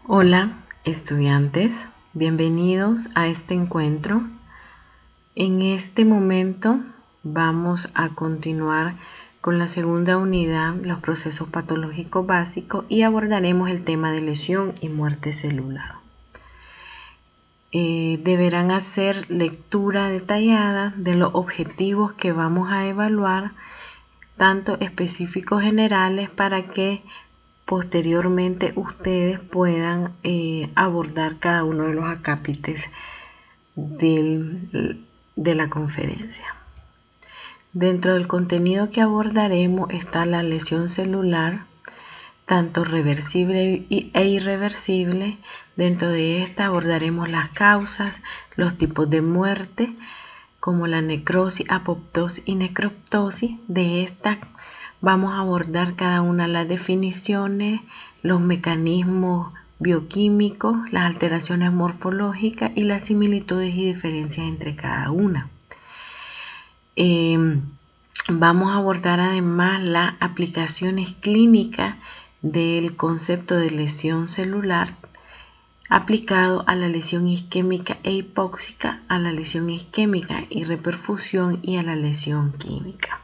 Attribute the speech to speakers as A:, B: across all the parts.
A: Hola, estudiantes, bienvenidos a este encuentro. En este momento vamos a continuar con la segunda unidad, los procesos patológicos básicos, y abordaremos el tema de lesión y muerte celular. Deberán hacer lectura detallada de los objetivos que vamos a evaluar, tanto específicos generales, para que posteriormente ustedes puedan abordar cada uno de los acápites de la conferencia. Dentro del contenido que abordaremos está la lesión celular, tanto reversible e irreversible. Dentro de esta abordaremos las causas, los tipos de muerte, como la necrosis, apoptosis y necroptosis. De esta vamos a abordar cada una de las definiciones, los mecanismos bioquímicos, las alteraciones morfológicas y las similitudes y diferencias entre cada una. Vamos a abordar además las aplicaciones clínicas del concepto de lesión celular aplicado a la lesión isquémica e hipóxica, a la lesión isquémica y reperfusión y a la lesión química.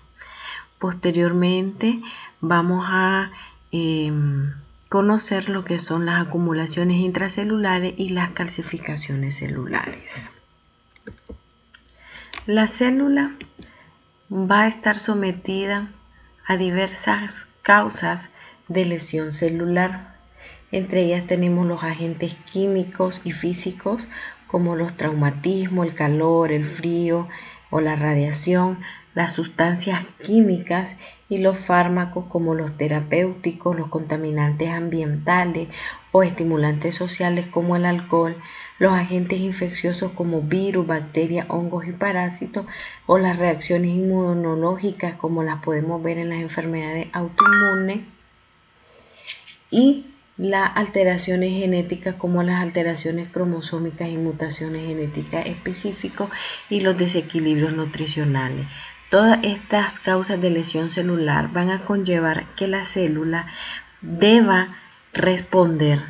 A: Posteriormente vamos a conocer lo que son las acumulaciones intracelulares y las calcificaciones celulares. La célula va a estar sometida a diversas causas de lesión celular. Entre ellas tenemos los agentes químicos y físicos, como los traumatismos, el calor, el frío o la radiación, las sustancias químicas y los fármacos, como los terapéuticos, los contaminantes ambientales o estimulantes sociales como el alcohol, los agentes infecciosos como virus, bacterias, hongos y parásitos, o las reacciones inmunológicas como las podemos ver en las enfermedades autoinmunes, y las alteraciones genéticas como las alteraciones cromosómicas y mutaciones genéticas específicas y los desequilibrios nutricionales. Todas estas causas de lesión celular van a conllevar que la célula deba responder.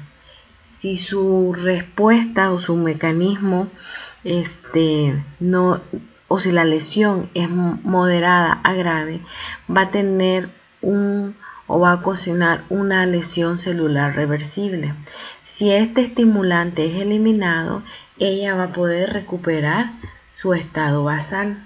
A: Si su respuesta o su mecanismo o si la lesión es moderada a grave, va a tener va a ocasionar una lesión celular reversible. Si este estimulante es eliminado, ella va a poder recuperar su estado basal.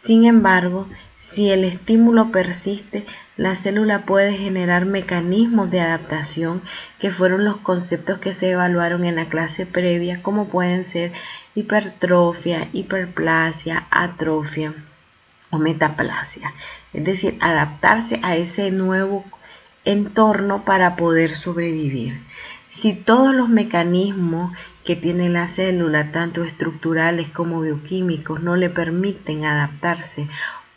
A: Sin embargo, si el estímulo persiste, la célula puede generar mecanismos de adaptación, que fueron los conceptos que se evaluaron en la clase previa, como pueden ser hipertrofia, hiperplasia, atrofia o metaplasia. Es decir, adaptarse a ese nuevo entorno para poder sobrevivir. Si todos los mecanismos que tiene la célula, tanto estructurales como bioquímicos, no le permiten adaptarse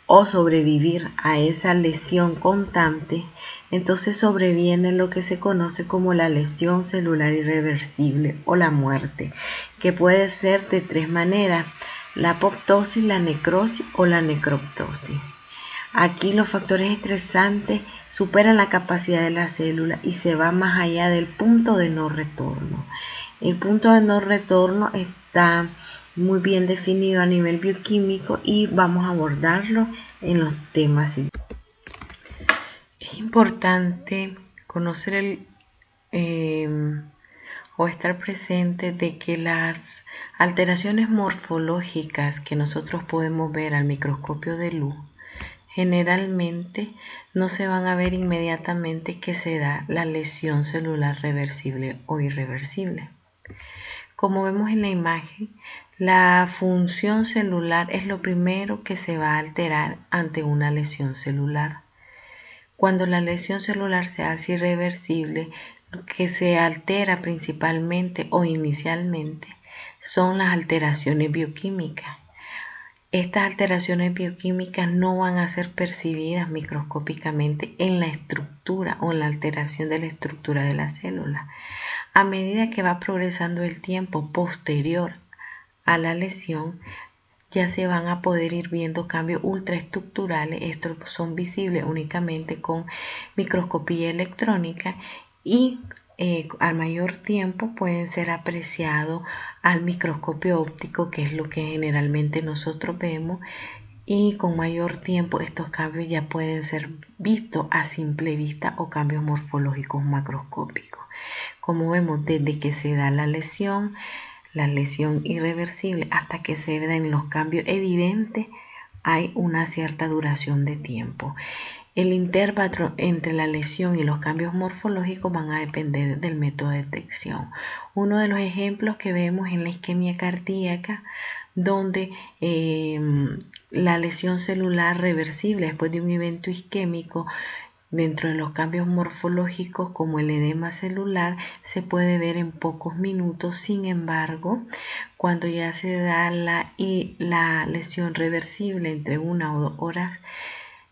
A: o sobrevivir a esa lesión constante, entonces sobreviene lo que se conoce como la lesión celular irreversible o la muerte, que puede ser de tres maneras: la apoptosis, la necrosis o la necroptosis. Aquí los factores estresantes superan la capacidad de la célula y se va más allá del punto de no retorno. El punto de no retorno está muy bien definido a nivel bioquímico y vamos a abordarlo en los temas siguientes. Es importante conocer o estar presente de que las alteraciones morfológicas que nosotros podemos ver al microscopio de luz generalmente no se van a ver inmediatamente que se da la lesión celular reversible o irreversible. Como vemos en la imagen, la función celular es lo primero que se va a alterar ante una lesión celular. Cuando la lesión celular se hace irreversible, lo que se altera principalmente o inicialmente son las alteraciones bioquímicas. Estas alteraciones bioquímicas no van a ser percibidas microscópicamente en la estructura o en la alteración de la estructura de la célula. A medida que va progresando el tiempo posterior a la lesión, ya se van a poder ir viendo cambios ultraestructurales. Estos son visibles únicamente con microscopía electrónica, y al mayor tiempo pueden ser apreciados al microscopio óptico, que es lo que generalmente nosotros vemos, y con mayor tiempo estos cambios ya pueden ser vistos a simple vista o cambios morfológicos macroscópicos. Como vemos, desde que se da la lesión irreversible, hasta que se den los cambios evidentes, hay una cierta duración de tiempo. El intervalo entre la lesión y los cambios morfológicos van a depender del método de detección. Uno de los ejemplos que vemos en la isquemia cardíaca, donde la lesión celular reversible después de un evento isquémico, dentro de los cambios morfológicos como el edema celular, se puede ver en pocos minutos. Sin embargo, cuando ya se da la lesión reversible entre 1 o 2 horas,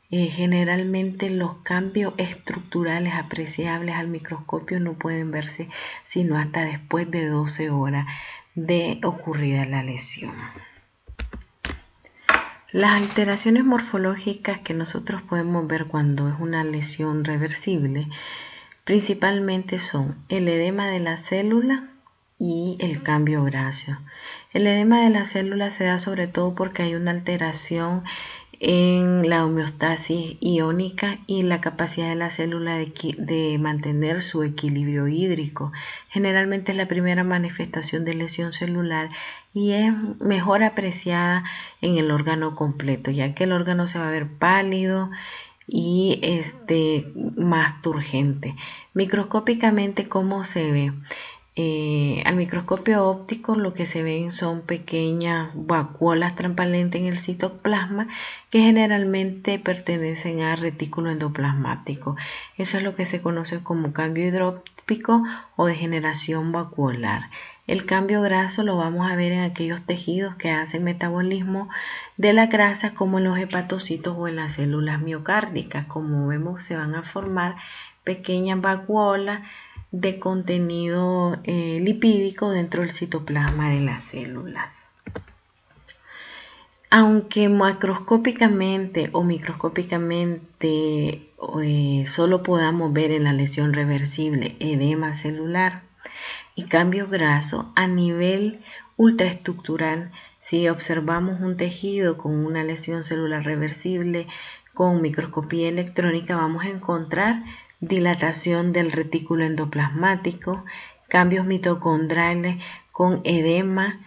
A: generalmente los cambios estructurales apreciables al microscopio no pueden verse sino hasta después de 12 horas de ocurrida la lesión. Las alteraciones morfológicas que nosotros podemos ver cuando es una lesión reversible principalmente son el edema de la célula y el cambio graso. El edema de la célula se da sobre todo porque hay una alteración en la homeostasis iónica y la capacidad de la célula de mantener su equilibrio hídrico. Generalmente es la primera manifestación de lesión celular y es mejor apreciada en el órgano completo, ya que el órgano se va a ver pálido y más turgente. Microscópicamente, ¿cómo se ve? Al microscopio óptico lo que se ven son pequeñas vacuolas transparentes en el citoplasma que generalmente pertenecen al retículo endoplasmático. Eso es lo que se conoce como cambio hidrópico o degeneración vacuolar. El cambio graso lo vamos a ver en aquellos tejidos que hacen metabolismo de la grasa, como en los hepatocitos o en las células miocárdicas. Como vemos, se van a formar pequeñas vacuolas de contenido lipídico dentro del citoplasma de las células. Aunque macroscópicamente o microscópicamente solo podamos ver en la lesión reversible edema celular y cambios grasos, a nivel ultraestructural, si observamos un tejido con una lesión celular reversible con microscopía electrónica, vamos a encontrar dilatación del retículo endoplasmático, cambios mitocondriales con edema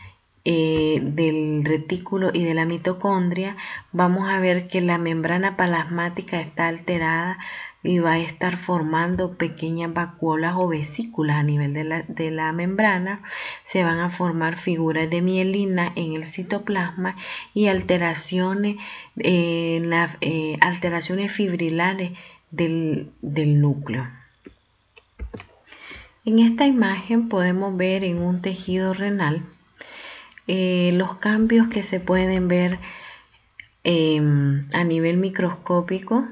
A: del retículo y de la mitocondria. Vamos a ver que la membrana plasmática está alterada y va a estar formando pequeñas vacuolas o vesículas a nivel de la membrana. Se van a formar figuras de mielina en el citoplasma y alteraciones fibrilares del núcleo. En esta imagen podemos ver en un tejido renal los cambios que se pueden ver a nivel microscópico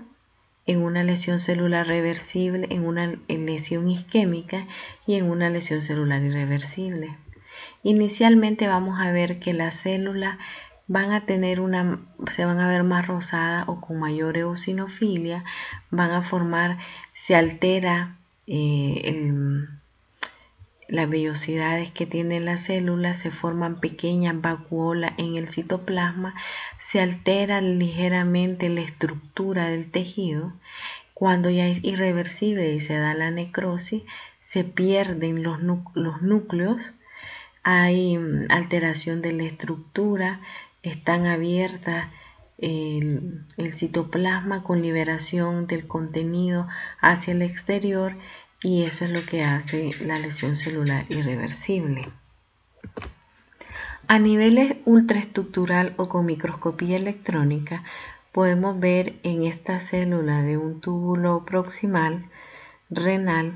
A: en una lesión celular reversible, en una lesión isquémica y en una lesión celular irreversible. Inicialmente vamos a ver que las células se van a ver más rosadas o con mayor eosinofilia, se altera las vellosidades que tienen las células, se forman pequeñas vacuolas en el citoplasma, se altera ligeramente la estructura del tejido. Cuando ya es irreversible y se da la necrosis, se pierden los núcleos, hay alteración de la estructura, están abiertas el citoplasma con liberación del contenido hacia el exterior, y eso es lo que hace la lesión celular irreversible. A nivel ultraestructural o con microscopía electrónica podemos ver en esta célula de un túbulo proximal renal,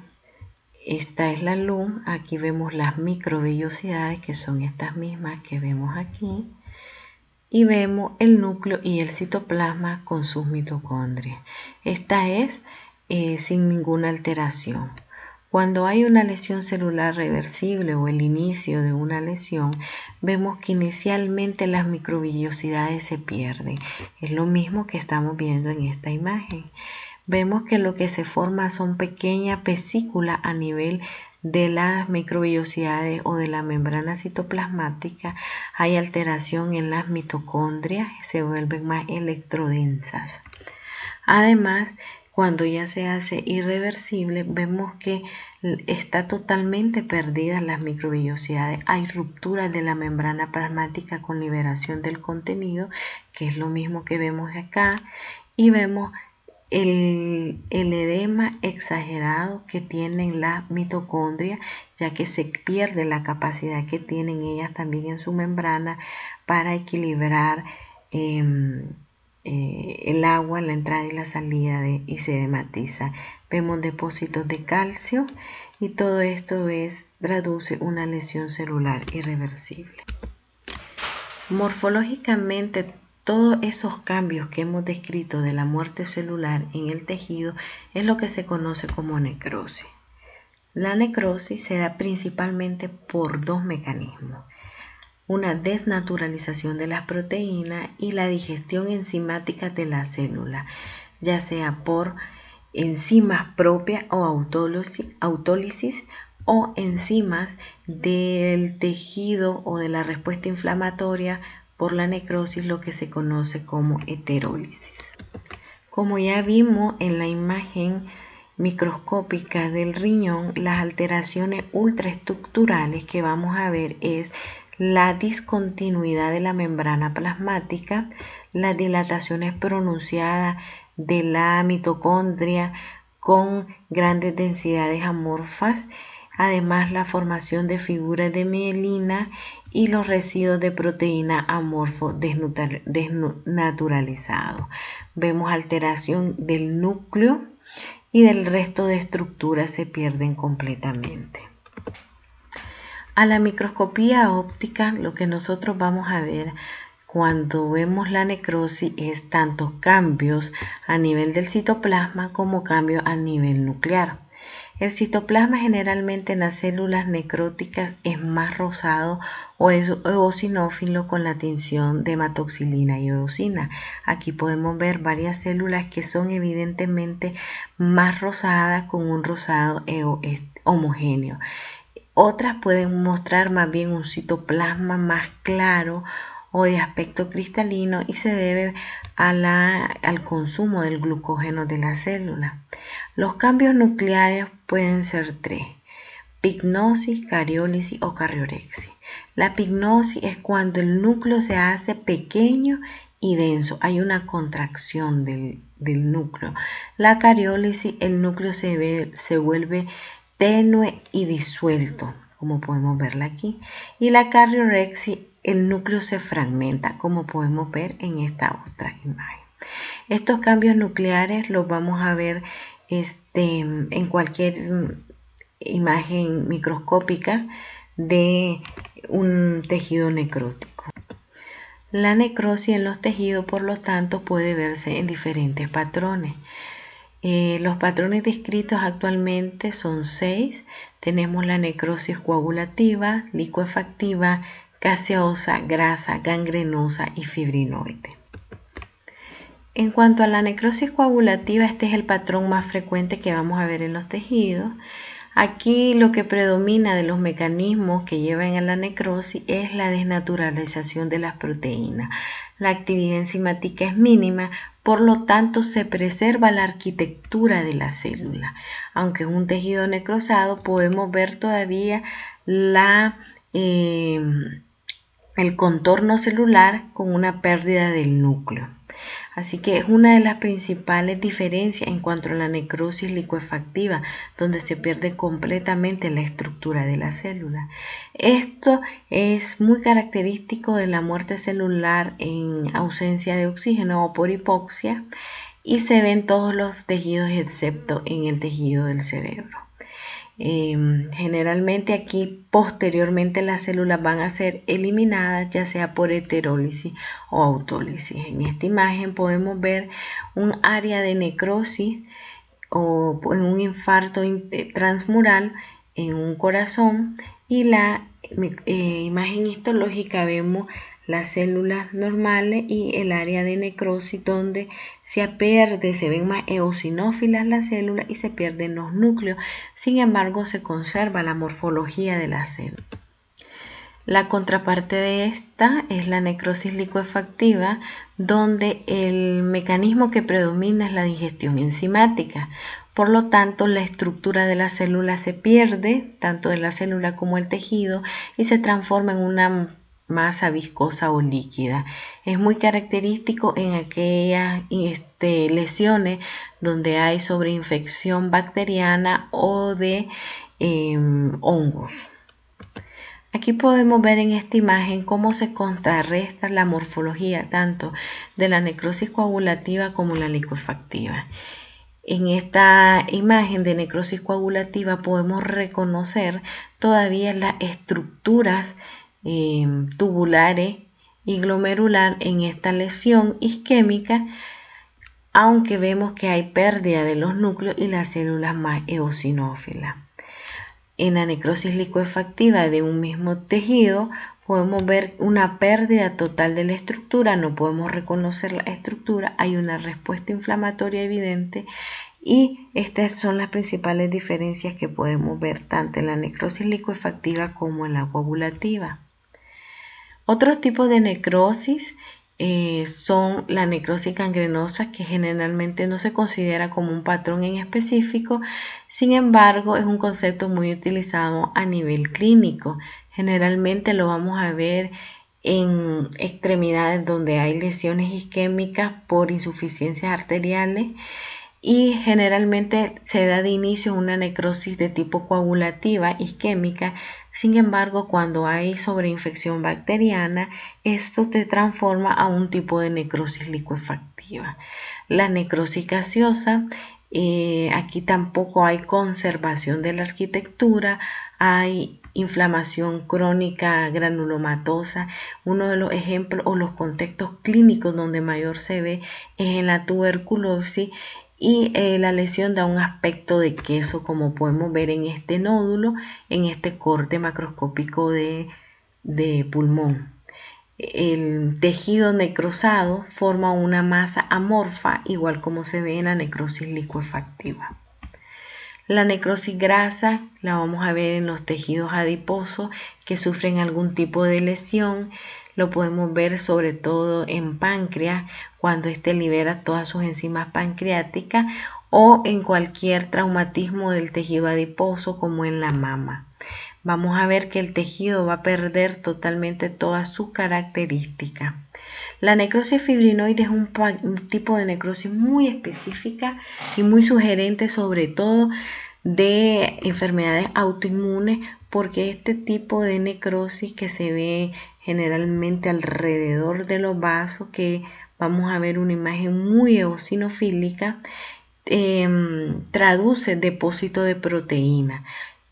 A: esta es la LUM, aquí vemos las microvellosidades que son estas mismas que vemos aquí, y vemos el núcleo y el citoplasma con sus mitocondrias. Esta es sin ninguna alteración. Cuando hay una lesión celular reversible o el inicio de una lesión, vemos que inicialmente las microvellosidades se pierden. Es lo mismo que estamos viendo en esta imagen. Vemos que lo que se forma son pequeñas vesículas a nivel de las microvellosidades o de la membrana citoplasmática, hay alteración en las mitocondrias, se vuelven más electrodensas. Además, cuando ya se hace irreversible, vemos que está totalmente perdidas las microvellosidades. Hay rupturas de la membrana plasmática con liberación del contenido, que es lo mismo que vemos acá, y vemos el edema exagerado que tienen las mitocondrias, ya que se pierde la capacidad que tienen ellas también en su membrana para equilibrar el agua, la entrada y la salida y se edematiza. Vemos depósitos de calcio y todo esto traduce una lesión celular irreversible. Morfológicamente, todos esos cambios que hemos descrito de la muerte celular en el tejido es lo que se conoce como necrosis. La necrosis se da principalmente por dos mecanismos: una desnaturalización de las proteínas y la digestión enzimática de la célula, ya sea por enzimas propias o autólisis o enzimas del tejido o de la respuesta inflamatoria por la necrosis, lo que se conoce como heterólisis. Como ya vimos en la imagen microscópica del riñón, las alteraciones ultraestructurales que vamos a ver es la discontinuidad de la membrana plasmática, las dilataciones pronunciadas de la mitocondria con grandes densidades amorfas, además la formación de figuras de mielina y los residuos de proteína amorfo desnaturalizados. Vemos alteración del núcleo y del resto de estructuras se pierden completamente. A la microscopía óptica, lo que nosotros vamos a ver cuando vemos la necrosis es tanto cambios a nivel del citoplasma como cambios a nivel nuclear. El citoplasma generalmente en las células necróticas es más rosado o eosinófilo con la tinción de hematoxilina y eosina. Aquí podemos ver varias células que son evidentemente más rosadas con un rosado homogéneo. Otras pueden mostrar más bien un citoplasma más claro o de aspecto cristalino y se debe al consumo del glucógeno de la célula. Los cambios nucleares pueden ser tres: pignosis, cariólisis o carriorexis. La pignosis es cuando el núcleo se hace pequeño y denso, hay una contracción del núcleo. La cariólisis, el núcleo se vuelve tenue y disuelto, como podemos verla aquí. Y la carriorexis, el núcleo se fragmenta, como podemos ver en esta otra imagen. Estos cambios nucleares los vamos a ver en cualquier imagen microscópica de un tejido necrótico. La necrosis en los tejidos, por lo tanto, puede verse en diferentes patrones. Los patrones descritos actualmente son 6. Tenemos la necrosis coagulativa, licuefactiva, gaseosa, grasa, gangrenosa y fibrinoide. En cuanto a la necrosis coagulativa, este es el patrón más frecuente que vamos a ver en los tejidos. Aquí lo que predomina de los mecanismos que llevan a la necrosis es la desnaturalización de las proteínas. La actividad enzimática es mínima, por lo tanto se preserva la arquitectura de la célula. Aunque es un tejido necrosado, podemos ver todavía el contorno celular con una pérdida del núcleo. Así que es una de las principales diferencias en cuanto a la necrosis licuefactiva, donde se pierde completamente la estructura de la célula. Esto es muy característico de la muerte celular en ausencia de oxígeno o por hipoxia y se ve en todos los tejidos excepto en el tejido del cerebro. Generalmente aquí posteriormente las células van a ser eliminadas ya sea por heterólisis o autólisis. En esta imagen podemos ver un área de necrosis o en un infarto transmural en un corazón y la imagen histológica vemos las células normales y el área de necrosis donde se pierde, se ven más eosinófilas las células y se pierden los núcleos. Sin embargo, se conserva la morfología de la célula. La contraparte de esta es la necrosis licuefactiva, donde el mecanismo que predomina es la digestión enzimática. Por lo tanto, la estructura de la célula se pierde, tanto de la célula como el tejido, y se transforma en una masa viscosa o líquida. Es muy característico en aquellas lesiones donde hay sobreinfección bacteriana o de hongos. Aquí podemos ver en esta imagen cómo se contrarresta la morfología tanto de la necrosis coagulativa como la licuefactiva. En esta imagen de necrosis coagulativa podemos reconocer todavía las estructuras tubulares y glomerular en esta lesión isquémica, aunque vemos que hay pérdida de los núcleos y las células más eosinófilas. En la necrosis licuefactiva de un mismo tejido podemos ver una pérdida total de la estructura, no podemos reconocer la estructura, hay una respuesta inflamatoria evidente y estas son las principales diferencias que podemos ver tanto en la necrosis licuefactiva como en la coagulativa. Otros tipos de necrosis son la necrosis gangrenosa, que generalmente no se considera como un patrón en específico. Sin embargo, es un concepto muy utilizado a nivel clínico. Generalmente lo vamos a ver en extremidades donde hay lesiones isquémicas por insuficiencias arteriales y generalmente se da de inicio una necrosis de tipo coagulativa isquémica. Sin embargo, cuando hay sobreinfección bacteriana, esto se transforma a un tipo de necrosis licuefactiva. La necrosis gaseosa, aquí tampoco hay conservación de la arquitectura, hay inflamación crónica granulomatosa. Uno de los ejemplos o los contextos clínicos donde mayor se ve es en la tuberculosis y la lesión da un aspecto de queso, como podemos ver en este nódulo, en este corte macroscópico de pulmón. El tejido necrosado forma una masa amorfa, igual como se ve en la necrosis licuefactiva. La necrosis grasa la vamos a ver en los tejidos adiposos que sufren algún tipo de lesión. Lo podemos ver sobre todo en páncreas, cuando éste libera todas sus enzimas pancreáticas, o en cualquier traumatismo del tejido adiposo como en la mama. Vamos a ver que el tejido va a perder totalmente todas sus características. La necrosis fibrinoide es un tipo de necrosis muy específica y muy sugerente, sobre todo de enfermedades autoinmunes, porque este tipo de necrosis que se ve generalmente alrededor de los vasos, que vamos a ver una imagen muy eosinofílica, traduce depósito de proteína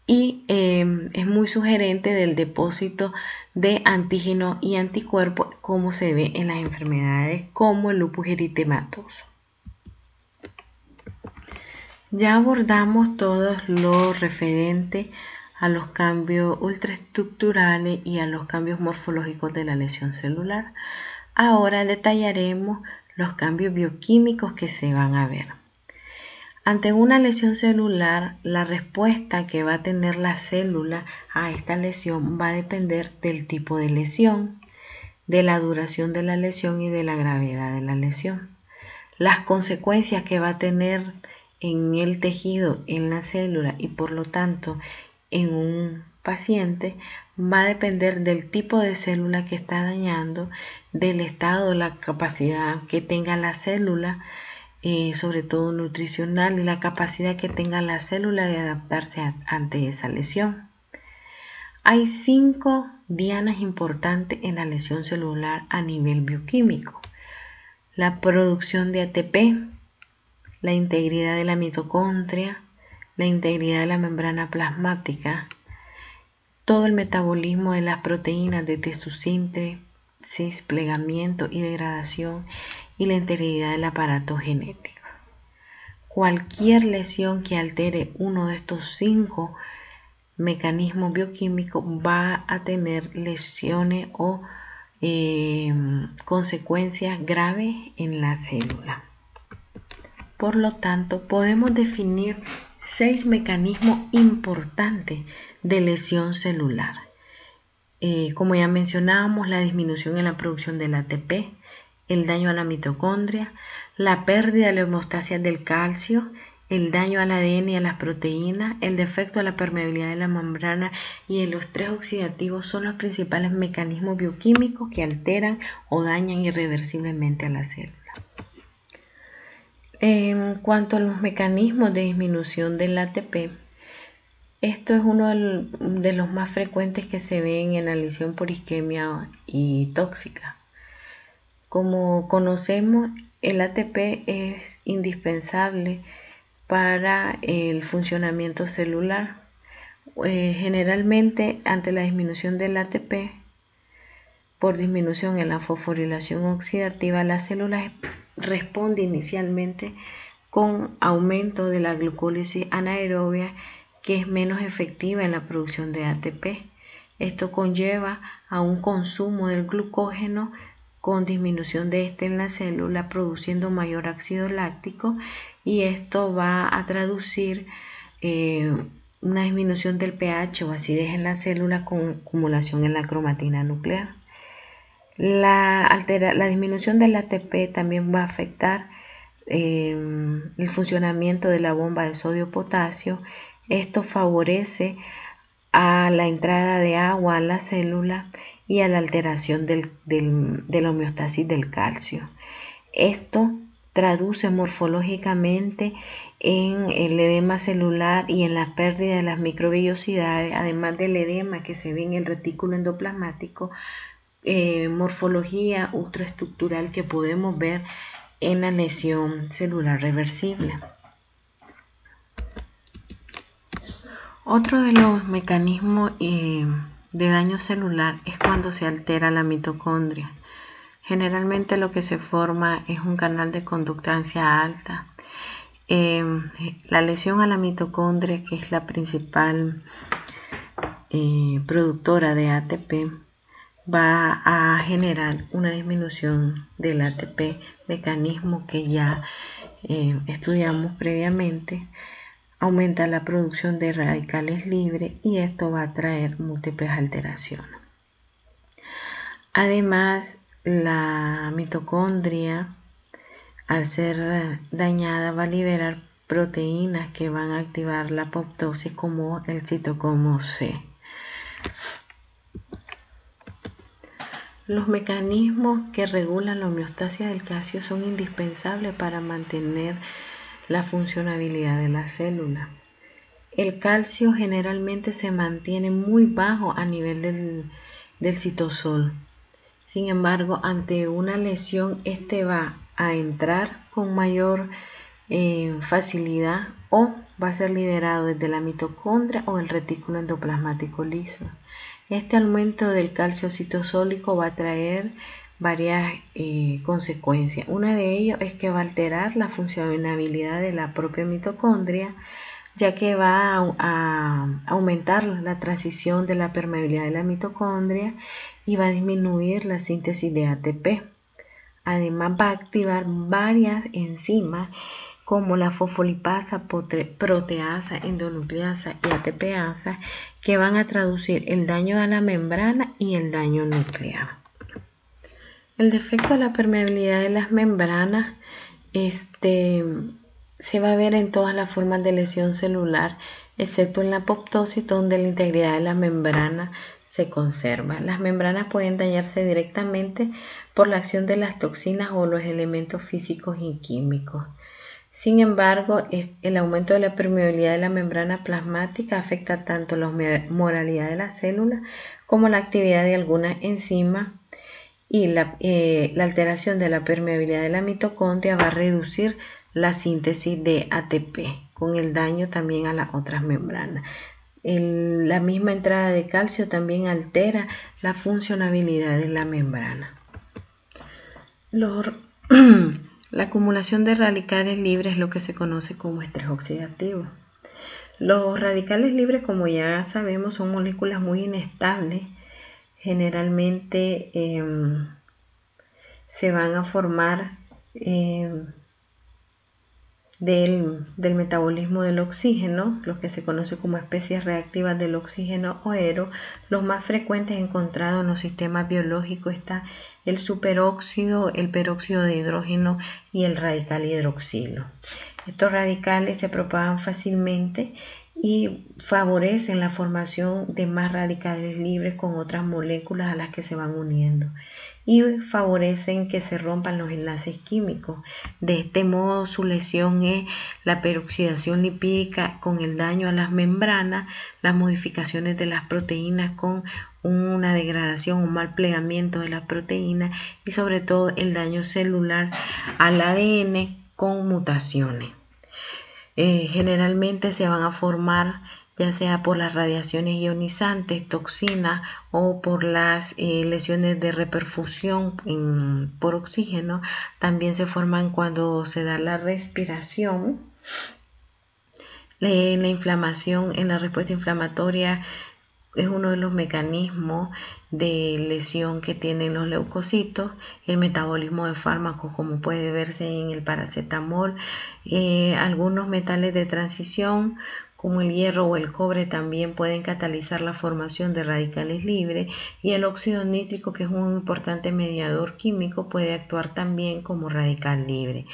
A: y es muy sugerente del depósito de antígenos y anticuerpos, como se ve en las enfermedades como el lupus eritematoso. Ya abordamos todo lo referente a los cambios ultraestructurales y a los cambios morfológicos de la lesión celular. Ahora detallaremos los cambios bioquímicos que se van a ver. Ante una lesión celular, la respuesta que va a tener la célula a esta lesión va a depender del tipo de lesión, de la duración de la lesión y de la gravedad de la lesión. Las consecuencias que va a tener en el tejido, en la célula y por lo tanto en un paciente va a depender del tipo de célula que está dañando, del estado, la capacidad que tenga la célula, sobre todo nutricional, y la capacidad que tenga la célula de adaptarse ante esa lesión. Hay 5 dianas importantes en la lesión celular a nivel bioquímico: la producción de ATP, la integridad de la mitocondria, la integridad de la membrana plasmática, todo el metabolismo de las proteínas desde su síntesis, plegamiento y degradación, y la integridad del aparato genético. Cualquier lesión que altere uno de estos 5 mecanismos bioquímicos va a tener lesiones o consecuencias graves en la célula. Por lo tanto, podemos definir 6 mecanismos importantes de lesión celular. Como ya mencionábamos, la disminución en la producción del ATP, el daño a la mitocondria, la pérdida de la homeostasia del calcio, el daño al ADN y a las proteínas, el defecto de la permeabilidad de la membrana y el estrés oxidativo son los principales mecanismos bioquímicos que alteran o dañan irreversiblemente a la célula. En cuanto a los mecanismos de disminución del ATP, esto es uno de los más frecuentes que se ven en la lesión por isquemia y tóxica. Como conocemos, el ATP es indispensable para el funcionamiento celular. Generalmente, ante la disminución del ATP, por disminución en la fosforilación oxidativa, las células responden inicialmente con aumento de la glucólisis anaerobia, que es menos efectiva en la producción de ATP. Esto conlleva a un consumo del glucógeno con disminución de este en la célula, produciendo mayor ácido láctico, y esto va a traducir una disminución del pH o acidez en la célula con acumulación en la cromatina nuclear. La disminución del ATP también va a afectar el funcionamiento de la bomba de sodio-potasio. Esto favorece a la entrada de agua a la célula y a la alteración de la homeostasis del calcio. Esto traduce morfológicamente en el edema celular y en la pérdida de las microvellosidades, además del edema que se ve en el retículo endoplasmático, morfología ultraestructural que podemos ver en la lesión celular reversible. Otro de los mecanismos de daño celular es cuando se altera la mitocondria. Generalmente lo que se forma es un canal de conductancia alta. La lesión a la mitocondria, que es la principal productora de ATP, va a generar una disminución del ATP, mecanismo que ya estudiamos previamente. Aumenta la producción de radicales libres y esto va a traer múltiples alteraciones. Además, la mitocondria, al ser dañada, va a liberar proteínas que van a activar la apoptosis, como el citocromo C. Los mecanismos que regulan la homeostasia del calcio son indispensables para mantener la funcionabilidad de la célula. El calcio generalmente se mantiene muy bajo a nivel del citosol. Sin embargo, ante una lesión, este va a entrar con mayor facilidad o va a ser liberado desde la mitocondria o el retículo endoplasmático liso. Este aumento del calcio citosólico va a traer varias consecuencias. Una de ellas es que va a alterar la funcionabilidad de la propia mitocondria, ya que va a aumentar la transición de la permeabilidad de la mitocondria y va a disminuir la síntesis de ATP. Además, va a activar varias enzimas como la fosfolipasa, proteasa, endonucleasa y ATPasa, que van a traducir el daño a la membrana y el daño nuclear. El defecto de la permeabilidad de las membranas se va a ver en todas las formas de lesión celular, excepto en la apoptosis, donde la integridad de la membrana se conserva. Las membranas pueden dañarse directamente por la acción de las toxinas o los elementos físicos y químicos. Sin embargo, el aumento de la permeabilidad de la membrana plasmática afecta tanto la osmolaridad de la célula como la actividad de algunas enzimas, y la alteración de la permeabilidad de la mitocondria va a reducir la síntesis de ATP, con el daño también a las otras membranas. La misma entrada de calcio también altera la funcionabilidad de la membrana. La acumulación de radicales libres es lo que se conoce como estrés oxidativo. Los radicales libres, como ya sabemos, son moléculas muy inestables generalmente se van a formar del metabolismo del oxígeno, los que se conocen como especies reactivas del oxígeno OERO. Los más frecuentes encontrados en los sistemas biológicos está el superóxido, el peróxido de hidrógeno y el radical hidroxilo. Estos radicales se propagan fácilmente y favorecen la formación de más radicales libres con otras moléculas a las que se van uniendo, y favorecen que se rompan los enlaces químicos. De este modo, su lesión es la peroxidación lipídica con el daño a las membranas, las modificaciones de las proteínas con una degradación, un mal plegamiento de las proteínas, y sobre todo el daño celular al ADN con mutaciones. Generalmente se van a formar ya sea por las radiaciones ionizantes, toxinas, o por las lesiones de reperfusión por oxígeno. También se forman cuando se da la respiración. La inflamación en la respuesta inflamatoria es uno de los mecanismos de lesión que tienen los leucocitos. El metabolismo de fármacos, como puede verse en el paracetamol, algunos metales de transición como el hierro o el cobre también pueden catalizar la formación de radicales libres, y el óxido nítrico, que es un importante mediador químico, puede actuar también como radical libre.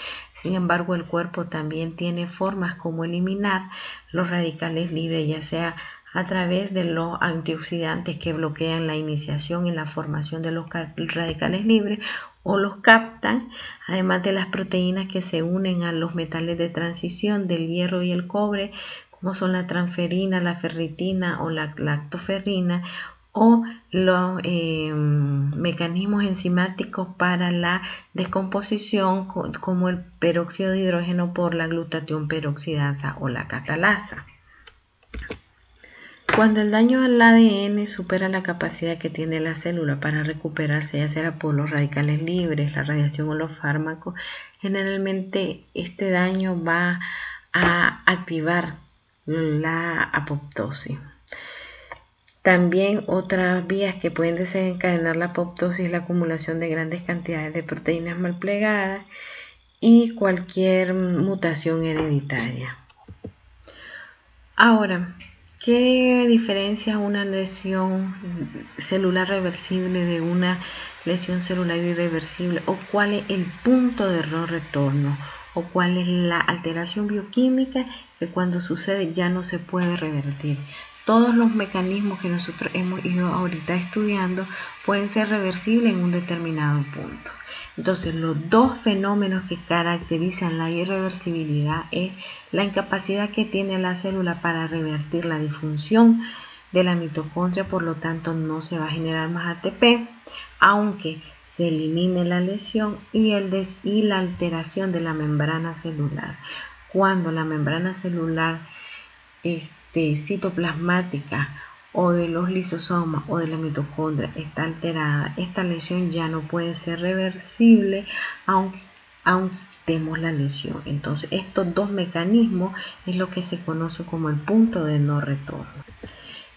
A: Sin embargo, el cuerpo también tiene formas como eliminar los radicales libres, ya sea a través de los antioxidantes que bloquean la iniciación y la formación de los radicales libres o los captan, además de las proteínas que se unen a los metales de transición del hierro y el cobre, como son la transferina, la ferritina o la lactoferrina, o los mecanismos enzimáticos para la descomposición, como el peróxido de hidrógeno por la glutatión peroxidasa o la catalasa. Cuando el daño al ADN supera la capacidad que tiene la célula para recuperarse, ya sea por los radicales libres, la radiación o los fármacos, generalmente este daño va a activar la apoptosis. También otras vías que pueden desencadenar la apoptosis es la acumulación de grandes cantidades de proteínas mal plegadas y cualquier mutación hereditaria. Ahora, ¿qué diferencia una lesión celular reversible de una lesión celular irreversible? ¿O cuál es el punto de no retorno? ¿O cuál es la alteración bioquímica que cuando sucede ya no se puede revertir? Todos los mecanismos que nosotros hemos ido ahorita estudiando pueden ser reversibles en un determinado punto. Entonces, los dos fenómenos que caracterizan la irreversibilidad es la incapacidad que tiene la célula para revertir la disfunción de la mitocondria, por lo tanto no se va a generar más ATP, aunque se elimine la lesión, y la alteración de la membrana celular. Cuando la membrana celular citoplasmática o de los lisosomas o de la mitocondria está alterada, esta lesión ya no puede ser reversible aunque quitemos la lesión. Entonces, estos dos mecanismos es lo que se conoce como el punto de no retorno.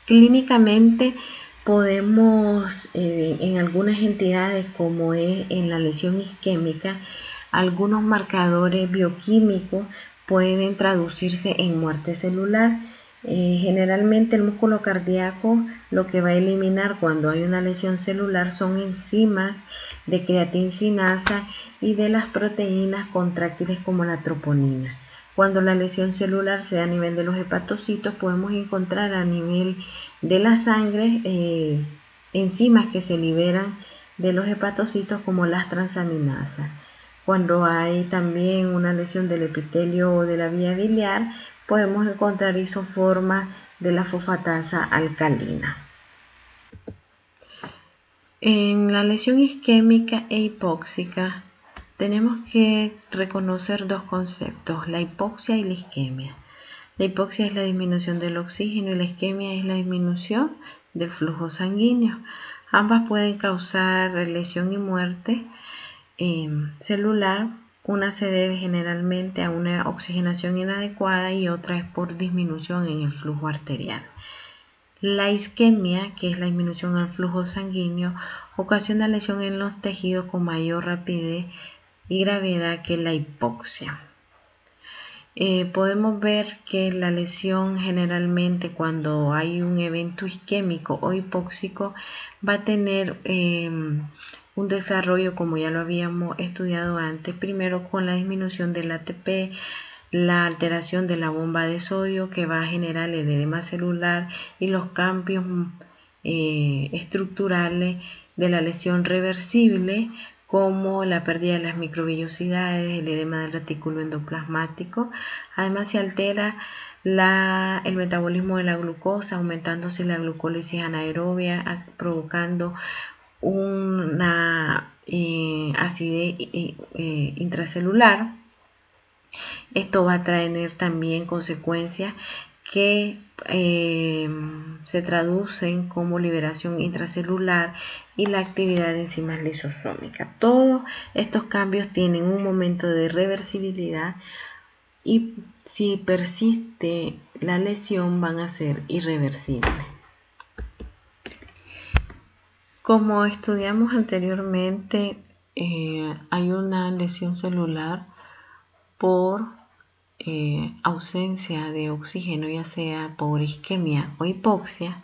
A: Clínicamente podemos, en algunas entidades, como es en la lesión isquémica, algunos marcadores bioquímicos pueden traducirse en muerte celular. Generalmente el músculo cardíaco lo que va a eliminar cuando hay una lesión celular son enzimas de creatincinasa y de las proteínas contráctiles como la troponina. Cuando la lesión celular se da a nivel de los hepatocitos, podemos encontrar a nivel de la sangre enzimas que se liberan de los hepatocitos como las transaminasas. Cuando hay también una lesión del epitelio o de la vía biliar, podemos encontrar isoformas de la fosfatasa alcalina. En la lesión isquémica e hipóxica tenemos que reconocer dos conceptos, la hipoxia y la isquemia. La hipoxia es la disminución del oxígeno y la isquemia es la disminución del flujo sanguíneo. Ambas pueden causar lesión y muerte celular. Una se debe generalmente a una oxigenación inadecuada y otra es por disminución en el flujo arterial. La isquemia, que es la disminución del flujo sanguíneo, ocasiona lesión en los tejidos con mayor rapidez y gravedad que la hipoxia. Podemos ver que la lesión generalmente cuando hay un evento isquémico o hipóxico va a tener un desarrollo, como ya lo habíamos estudiado antes, primero con la disminución del ATP, la alteración de la bomba de sodio que va a generar el edema celular y los cambios estructurales de la lesión reversible, como la pérdida de las microvellosidades, el edema del retículo endoplasmático. Además se altera el metabolismo de la glucosa, aumentándose la glucólisis anaerobia, provocando una acidez intracelular. Esto va a traer también consecuencias que se traducen como liberación intracelular y la actividad de enzimas lisosómicas. Todos estos cambios tienen un momento de reversibilidad y si persiste la lesión van a ser irreversibles. Como estudiamos anteriormente, hay una lesión celular por ausencia de oxígeno, ya sea por isquemia o hipoxia.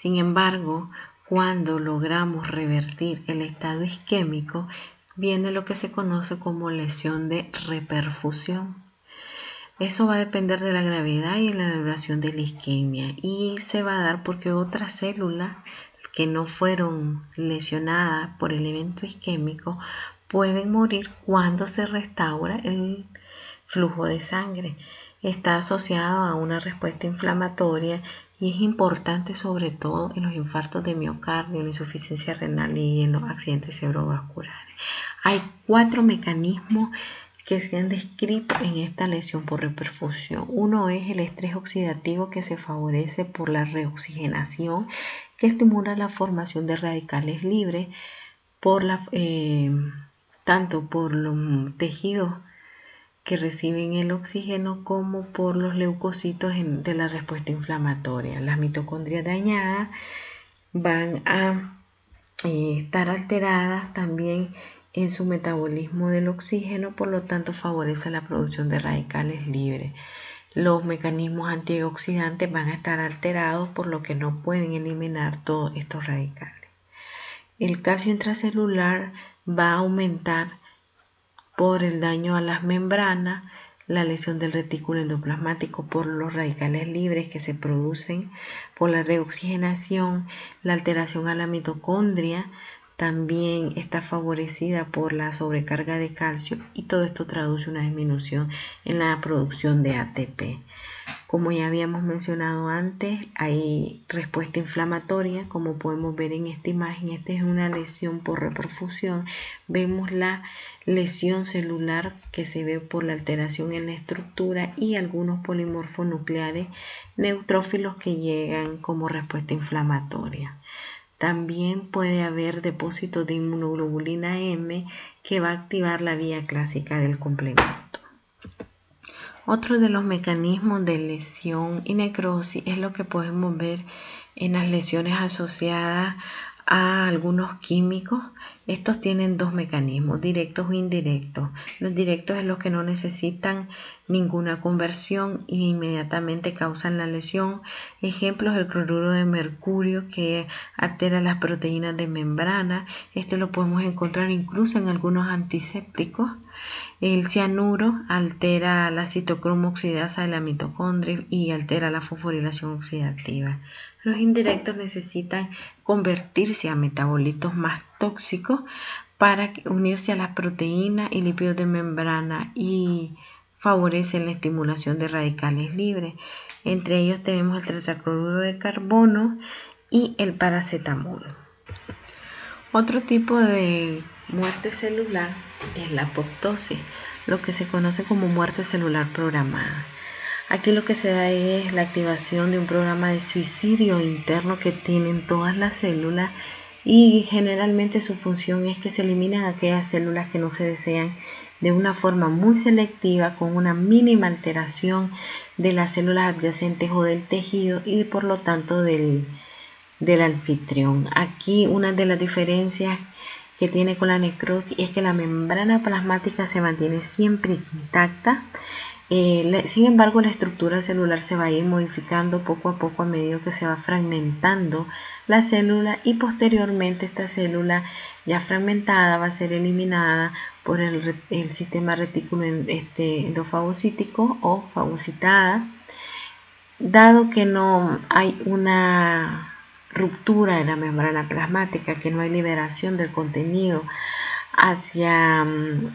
A: Sin embargo, cuando logramos revertir el estado isquémico, viene lo que se conoce como lesión de reperfusión. Eso va a depender de la gravedad y la duración de la isquemia y se va a dar porque otras células que no fueron lesionadas por el evento isquémico pueden morir cuando se restaura el flujo de sangre. Está asociado a una respuesta inflamatoria y es importante sobre todo en los infartos de miocardio, en la insuficiencia renal y en los accidentes cerebrovasculares. Hay 4 mecanismos que se han descrito en esta lesión por reperfusión. Uno es el estrés oxidativo, que se favorece por la reoxigenación, que estimula la formación de radicales libres tanto por los tejidos que reciben el oxígeno como por los leucocitos de la respuesta inflamatoria. Las mitocondrias dañadas van a estar alteradas también en su metabolismo del oxígeno, por lo tanto favorece la producción de radicales libres. Los mecanismos antioxidantes van a estar alterados, por lo que no pueden eliminar todos estos radicales. El calcio intracelular va a aumentar por el daño a las membranas, la lesión del retículo endoplasmático por los radicales libres que se producen por la reoxigenación, la alteración a la mitocondria también está favorecida por la sobrecarga de calcio y todo esto traduce una disminución en la producción de ATP. Como ya habíamos mencionado antes, hay respuesta inflamatoria, como podemos ver en esta imagen. Esta es una lesión por reperfusión. Vemos la lesión celular que se ve por la alteración en la estructura y algunos polimorfos nucleares neutrófilos que llegan como respuesta inflamatoria. También puede haber depósitos de inmunoglobulina M que va a activar la vía clásica del complemento. Otro de los mecanismos de lesión y necrosis es lo que podemos ver en las lesiones asociadas a algunos químicos. Estos tienen 2 mecanismos, directos o indirectos. Los directos es los que no necesitan ninguna conversión y inmediatamente causan la lesión. Ejemplos: el cloruro de mercurio, que altera las proteínas de membrana. Este lo podemos encontrar incluso en algunos antisépticos. El cianuro altera la citocromo oxidasa de la mitocondria y altera la fosforilación oxidativa. Los indirectos necesitan convertirse a metabolitos más tóxicos para unirse a las proteínas y lípidos de membrana y favorecen la estimulación de radicales libres. Entre ellos tenemos el tetracloruro de carbono y el paracetamol. Otro tipo de muerte celular es la apoptosis, lo que se conoce como muerte celular programada. Aquí lo que se da es la activación de un programa de suicidio interno que tienen todas las células y generalmente su función es que se eliminan aquellas células que no se desean de una forma muy selectiva, con una mínima alteración de las células adyacentes o del tejido y por lo tanto del anfitrión. Aquí una de las diferencias que tiene con la necrosis es que la membrana plasmática se mantiene siempre intacta. Sin embargo, la estructura celular se va a ir modificando poco a poco a medida que se va fragmentando la célula, y posteriormente esta célula ya fragmentada va a ser eliminada por el sistema retículo endofagocítico o fagocitada. Dado que no hay una ruptura de la membrana plasmática, que no hay liberación del contenido hacia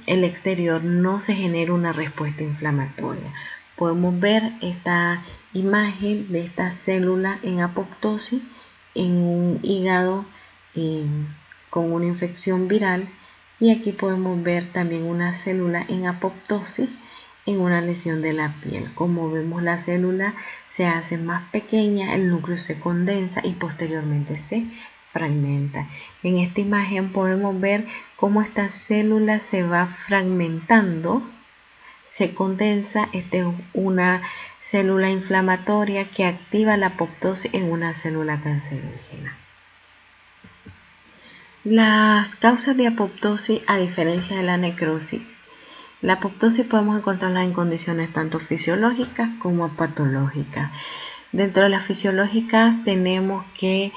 A: el exterior, no se genera una respuesta inflamatoria. Podemos ver esta imagen de esta célula en apoptosis en un hígado con una infección viral, y aquí podemos ver también una célula en apoptosis en una lesión de la piel. Como vemos, la célula se hace más pequeña, el núcleo se condensa y posteriormente se fragmenta. En esta imagen podemos ver cómo esta célula se va fragmentando, se condensa. Esta es una célula inflamatoria que activa la apoptosis en una célula cancerígena. Las causas de apoptosis, a diferencia de la necrosis, la apoptosis podemos encontrarla en condiciones tanto fisiológicas como patológicas. Dentro de las fisiológicas tenemos que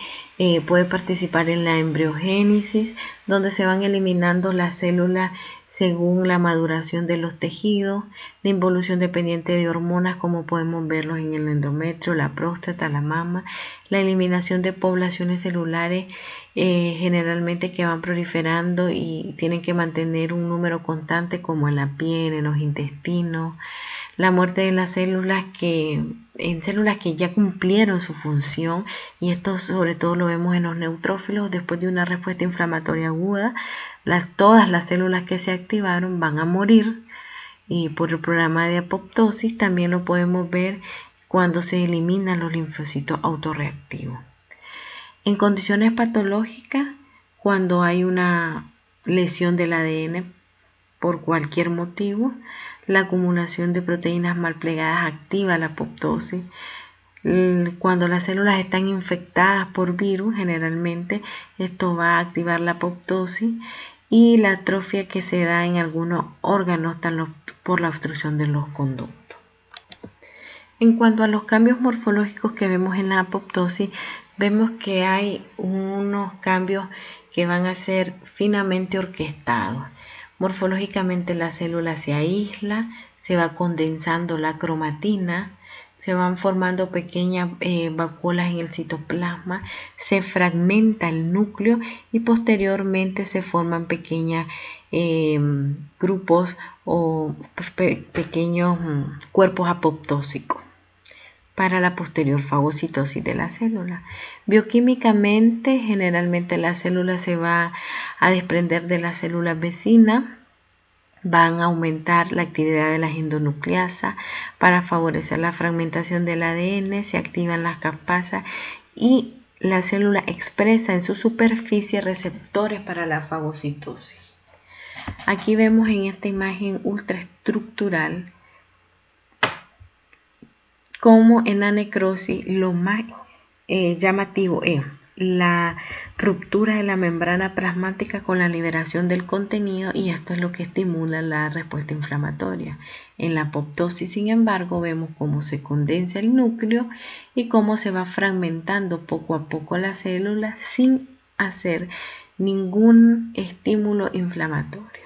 A: puede participar en la embriogénesis, donde se van eliminando las células según la maduración de los tejidos, la involución dependiente de hormonas, como podemos verlos en el endometrio, la próstata, la mama, la eliminación de poblaciones celulares generalmente que van proliferando y tienen que mantener un número constante, como en la piel, en los intestinos, la muerte de las células en células que ya cumplieron su función, y esto sobre todo lo vemos en los neutrófilos. Después de una respuesta inflamatoria aguda, todas las células que se activaron van a morir, y por el programa de apoptosis también lo podemos ver cuando se eliminan los linfocitos autorreactivos. En condiciones patológicas, cuando hay una lesión del ADN por cualquier motivo, la acumulación de proteínas mal plegadas activa la apoptosis. Cuando las células están infectadas por virus, generalmente esto va a activar la apoptosis, y la atrofia que se da en algunos órganos por la obstrucción de los conductos. En cuanto a los cambios morfológicos que vemos en la apoptosis, vemos que hay unos cambios que van a ser finamente orquestados. Morfológicamente la célula se aísla, se va condensando la cromatina, se van formando pequeñas vacuolas en el citoplasma, se fragmenta el núcleo y posteriormente se forman pequeños grupos o pequeños cuerpos apoptósicos para la posterior fagocitosis de la célula. Bioquímicamente, generalmente la célula se va a desprender de las células vecinas, van a aumentar la actividad de las endonucleasas para favorecer la fragmentación del ADN, se activan las caspasas y la célula expresa en su superficie receptores para la fagocitosis. Aquí vemos en esta imagen ultraestructural como en la necrosis lo más llamativo es la ruptura de la membrana plasmática con la liberación del contenido, y esto es lo que estimula la respuesta inflamatoria. En la apoptosis, sin embargo, vemos cómo se condensa el núcleo y cómo se va fragmentando poco a poco la célula sin hacer ningún estímulo inflamatorio.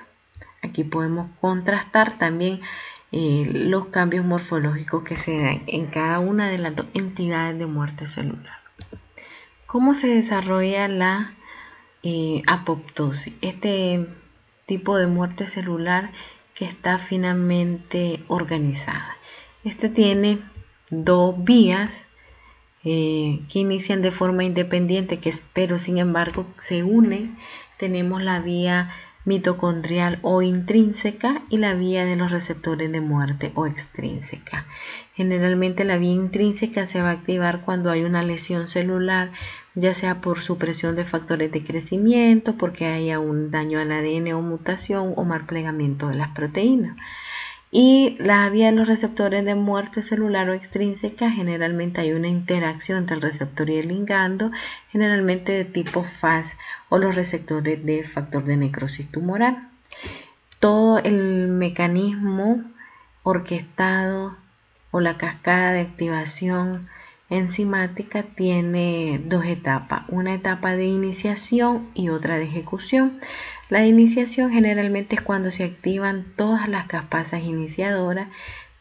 A: Aquí podemos contrastar también los cambios morfológicos que se dan en cada una de las dos entidades de muerte celular. ¿Cómo se desarrolla la apoptosis? Este tipo de muerte celular que está finamente organizada. Este tiene dos vías que inician de forma independiente, pero sin embargo se unen. Tenemos la vía mitocondrial o intrínseca y la vía de los receptores de muerte o extrínseca. Generalmente la vía intrínseca se va a activar cuando hay una lesión celular ya sea por supresión de factores de crecimiento, porque haya un daño al ADN o mutación o mal plegamiento de las proteínas. Y la vía de los receptores de muerte celular o extrínseca, generalmente hay una interacción entre el receptor y el ligando, generalmente de tipo Fas, o los receptores de factor de necrosis tumoral. Todo el mecanismo orquestado o la cascada de activación enzimática tiene dos etapas, una etapa de iniciación y otra de ejecución. La de iniciación generalmente es cuando se activan todas las caspasas iniciadoras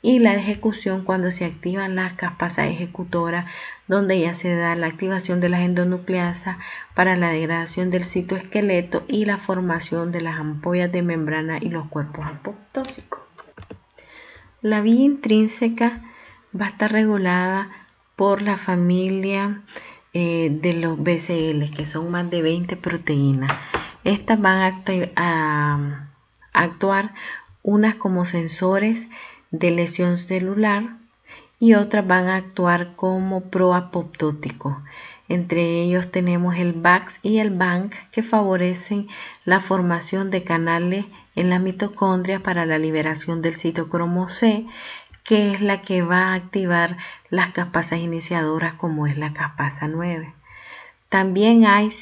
A: y la de ejecución cuando se activan las caspasas ejecutoras, donde ya se da la activación de las endonucleasas para la degradación del citoesqueleto y la formación de las ampollas de membrana y los cuerpos apoptósicos. La vía intrínseca va a estar regulada por la familia de los BCL, que son más de 20 proteínas. Estas van a actuar unas como sensores de lesión celular y otras van a actuar como proapoptóticos. Entre ellos tenemos el BAX y el BANC, que favorecen la formación de canales en la mitocondria para la liberación del citocromo C, que es la que va a activar las caspasas iniciadoras, como es la caspasa 9. También hay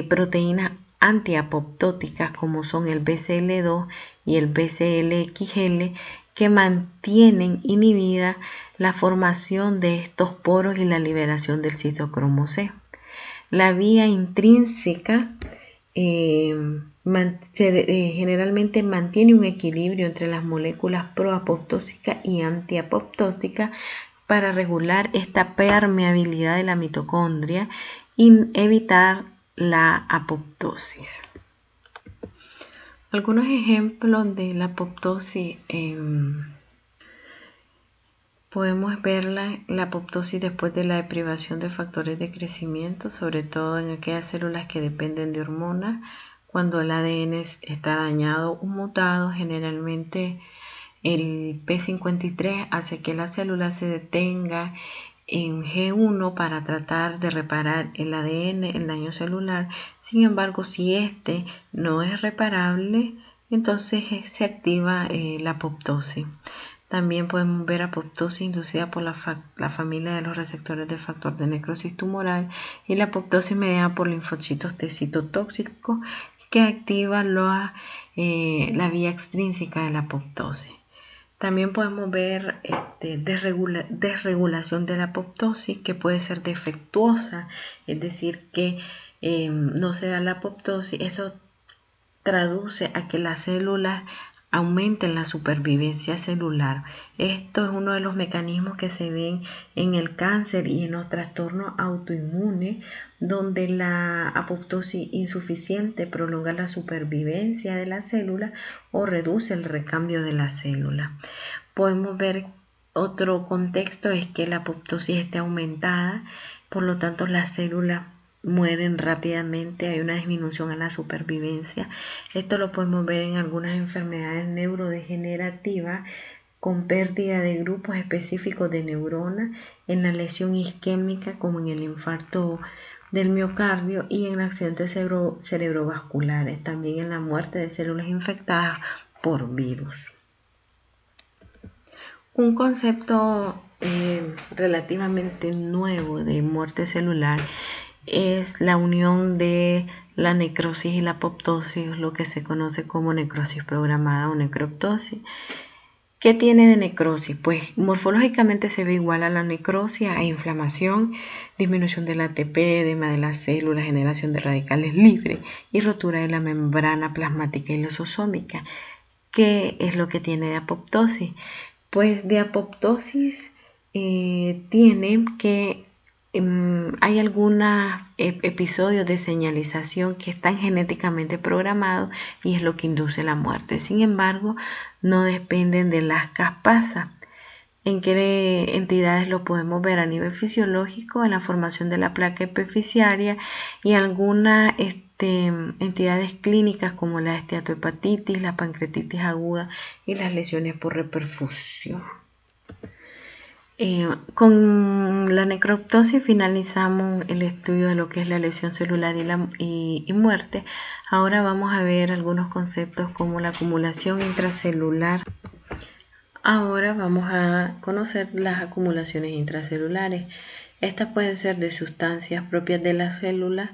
A: proteínas antiapoptóticas, como son el BCL2 y el BCLXL, que mantienen inhibida la formación de estos poros y la liberación del citocromo C. La vía intrínseca generalmente mantiene un equilibrio entre las moléculas proapoptósicas y antiapoptósicas para regular esta permeabilidad de la mitocondria y evitar la apoptosis. Algunos ejemplos de la apoptosis, podemos ver la apoptosis después de la deprivación de factores de crecimiento, sobre todo en aquellas células que dependen de hormonas. Cuando el ADN está dañado o mutado, generalmente el P53 hace que la célula se detenga en G1 para tratar de reparar el ADN, el daño celular. Sin embargo, si este no es reparable, entonces se activa la apoptosis. También podemos ver apoptosis inducida por la familia de los receptores de factor de necrosis tumoral y la apoptosis mediada por linfocitos T citotóxicos, que activa la vía extrínseca de la apoptosis. También podemos ver desregulación de la apoptosis, que puede ser defectuosa, es decir, que no se da la apoptosis. Eso traduce a que las células aumenten la supervivencia celular. Esto es uno de los mecanismos que se ven en el cáncer y en los trastornos autoinmunes, donde la apoptosis insuficiente prolonga la supervivencia de la célula o reduce el recambio de la célula. Podemos ver otro contexto, es que la apoptosis esté aumentada, por lo tanto las células mueren rápidamente, hay una disminución en la supervivencia. Esto lo podemos ver en algunas enfermedades neurodegenerativas con pérdida de grupos específicos de neuronas, en la lesión isquémica como en el infarto del miocardio y en accidentes cerebrovasculares, también en la muerte de células infectadas por virus. Un concepto relativamente nuevo de muerte celular es la unión de la necrosis y la apoptosis, lo que se conoce como necrosis programada o necroptosis. ¿Qué tiene de necrosis? Pues morfológicamente se ve igual a la necrosis, hay inflamación, disminución del ATP, edema de las células, generación de radicales libres y rotura de la membrana plasmática y lisosómica. ¿Qué es lo que tiene de apoptosis? Pues de apoptosis tiene que hay algunos episodios de señalización que están genéticamente programados y es lo que induce la muerte. Sin embargo, no dependen de las caspasas. ¿En qué entidades lo podemos ver? A nivel fisiológico, en la formación de la placa epifisiaria y algunas entidades clínicas como la esteatohepatitis, la pancreatitis aguda y las lesiones por reperfusión. Con la necroptosis finalizamos el estudio de lo que es la lesión celular y muerte. Ahora vamos a ver algunos conceptos como la acumulación intracelular. Ahora vamos a conocer las acumulaciones intracelulares. Estas pueden ser de sustancias propias de la célula,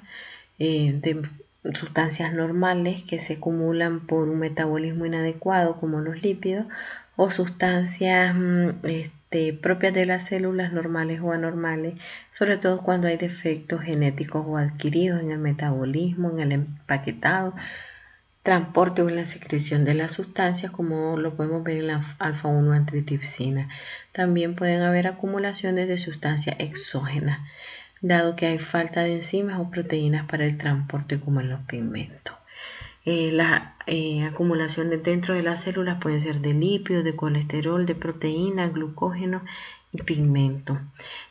A: de sustancias normales que se acumulan por un metabolismo inadecuado como los lípidos, o sustancias propias de las células normales o anormales, sobre todo cuando hay defectos genéticos o adquiridos en el metabolismo, en el empaquetado, transporte o en la secreción de las sustancias, como lo podemos ver en la alfa-1 antitripsina. También pueden haber acumulaciones de sustancias exógenas, dado que hay falta de enzimas o proteínas para el transporte, como en los pigmentos. Las acumulaciones dentro de las células pueden ser de lípidos, de colesterol, de proteínas, glucógeno y pigmentos.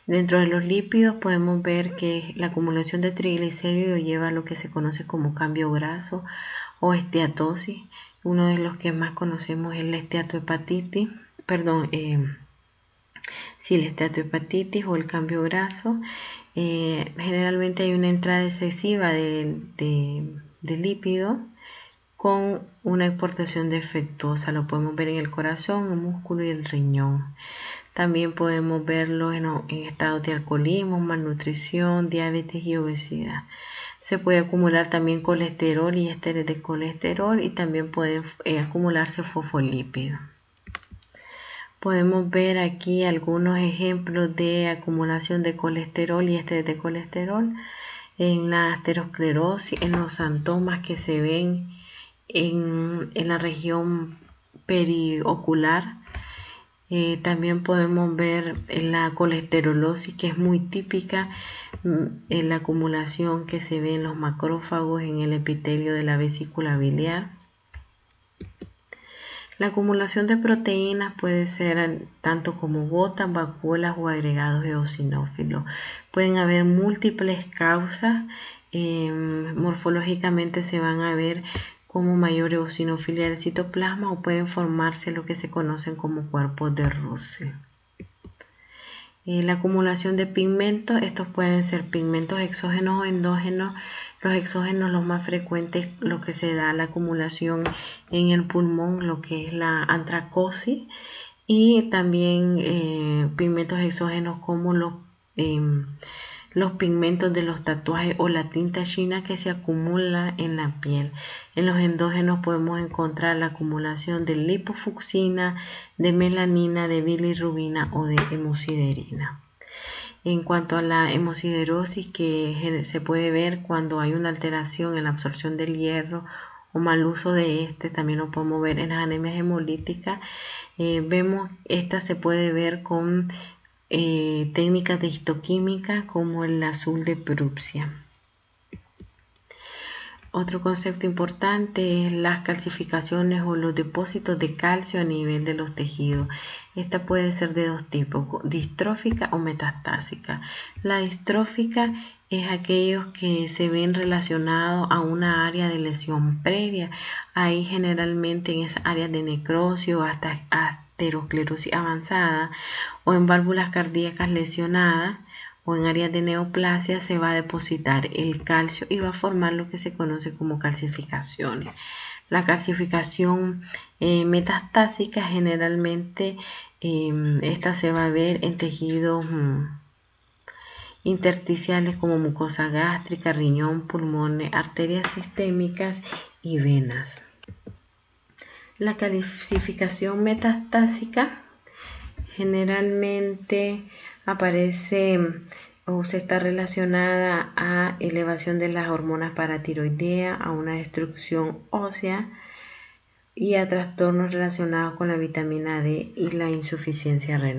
A: Dentro de los lípidos podemos ver que la acumulación de triglicéridos lleva a lo que se conoce como cambio graso o esteatosis. Uno de los que más conocemos es la esteatohepatitis, la esteatohepatitis o el cambio graso. Generalmente hay una entrada excesiva de lípido con una exportación defectuosa. Lo podemos ver en el corazón, el músculo y el riñón. También podemos verlo en estados de alcoholismo, malnutrición, diabetes y obesidad. Se puede acumular también colesterol y ésteres de colesterol, y también pueden acumularse fosfolípidos. Podemos ver aquí algunos ejemplos de acumulación de colesterol y ésteres de colesterol en la aterosclerosis, en los xantomas que se ven en la región periocular. También podemos ver la colesterolosis, que es muy típica, en la acumulación que se ve en los macrófagos en el epitelio de la vesícula biliar. La acumulación de proteínas puede ser tanto como gotas, vacuolas o agregados eosinófilos. Pueden haber múltiples causas. Morfológicamente se van a ver como mayor eosinofilia del citoplasma, o pueden formarse lo que se conocen como cuerpos de Russell. La acumulación de pigmentos, estos pueden ser pigmentos exógenos o endógenos. Los exógenos, los más frecuentes, lo que se da la acumulación en el pulmón, lo que es la antracosis, y también pigmentos exógenos como los pigmentos de los tatuajes o la tinta china que se acumula en la piel. En los endógenos podemos encontrar la acumulación de lipofucsina, de melanina, de bilirrubina o de hemosiderina. En cuanto a la hemosiderosis, que se puede ver cuando hay una alteración en la absorción del hierro o mal uso de este, también lo podemos ver en las anemias hemolíticas. Esta se puede ver con técnicas de histoquímica como el azul de Prusia. Otro concepto importante es las calcificaciones o los depósitos de calcio a nivel de los tejidos. Esta puede ser de dos tipos, distrófica o metastásica. La distrófica es aquellos que se ven relacionados a una área de lesión previa. Ahí generalmente en esas áreas de necrosis o hasta aterosclerosis avanzada, o en válvulas cardíacas lesionadas, o en áreas de neoplasia, se va a depositar el calcio y va a formar lo que se conoce como calcificaciones. La calcificación metastásica, generalmente esta se va a ver en tejidos intersticiales como mucosa gástrica, riñón, pulmones, arterias sistémicas y venas. La calcificación metastásica generalmente aparece o se está relacionada a elevación de las hormonas paratiroideas, a una destrucción ósea y a trastornos relacionados con la vitamina D y la insuficiencia renal.